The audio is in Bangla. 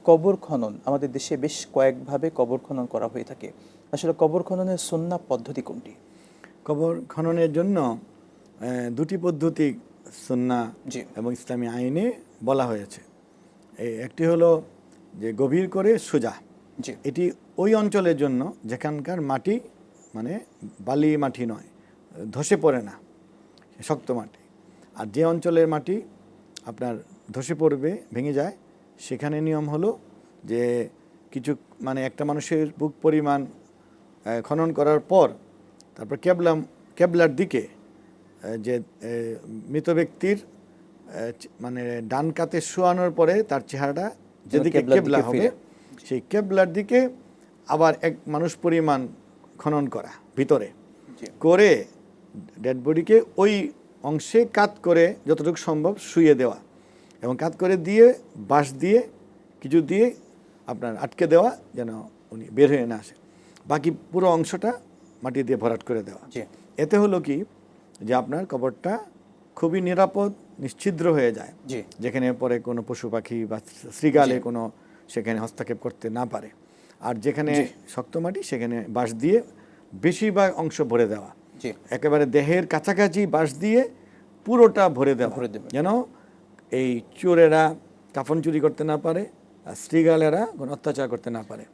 কবর খনন আমাদের দেশে বেশ কয়েকভাবে কবর খনন করা হয়ে থাকে। আসলে কবর খননের সুন্নাহ পদ্ধতি কোনটি? কবর খননের জন্য দুটি পদ্ধতি সুন্নাহ জি এবং ইসলামী আইনে বলা হয়েছে। একটি হলো যে গভীর করে সোজা, জি এটি ওই অঞ্চলের জন্য যেখানকার মাটি মানে বালি মাটি নয়, ধসে পড়ে না, শক্ত মাটি। আর যে অঞ্চলের মাটি আপনার ধসে পড়বে, ভেঙে যায়, সেখানে নিয়ম হলো যে কিছু মানে একটা মানুষের বুক পরিমাণ খনন করার পর তারপর কেবলার দিকে যে মৃত ব্যক্তির মানে ডান কাতে শোয়ানোর পরে তার চেহারাটা যেদিকে কেবলা হবে সেই কেবলার দিকে আবার এক মানুষ পরিমাণ খনন করা ভিতরে করে ডেড বডিকে ওই অংশে কাত করে যতটুকু সম্ভব শুইয়ে দেওয়া এবং কাত করে দিয়ে বাঁশ দিয়ে কিছু দিয়ে আপনার আটকে দেওয়া যেন উনি বের হয়ে না আসে। বাকি পুরো অংশটা মাটি দিয়ে ভরাট করে দেওয়া। এতে হলো কি যে আপনার কবরটা খুবই নিরাপদ, নিশ্ছিদ্র হয়ে যায়, যেখানে পরে কোনো পশু পাখি বা শৃগালে কোনো সেখানে হস্তক্ষেপ করতে না পারে। আর যেখানে শক্ত মাটি সেখানে বাঁশ দিয়ে বেশিরভাগ অংশ ভরে দেওয়া, একেবারে দেহের কাছাকাছি বাঁশ দিয়ে পুরোটা ভরে দেওয়া, যেন এই চোরেরা কাফন চুরি করতে না পারে আর শৃগালেরা কোনো অত্যাচার করতে না পারে।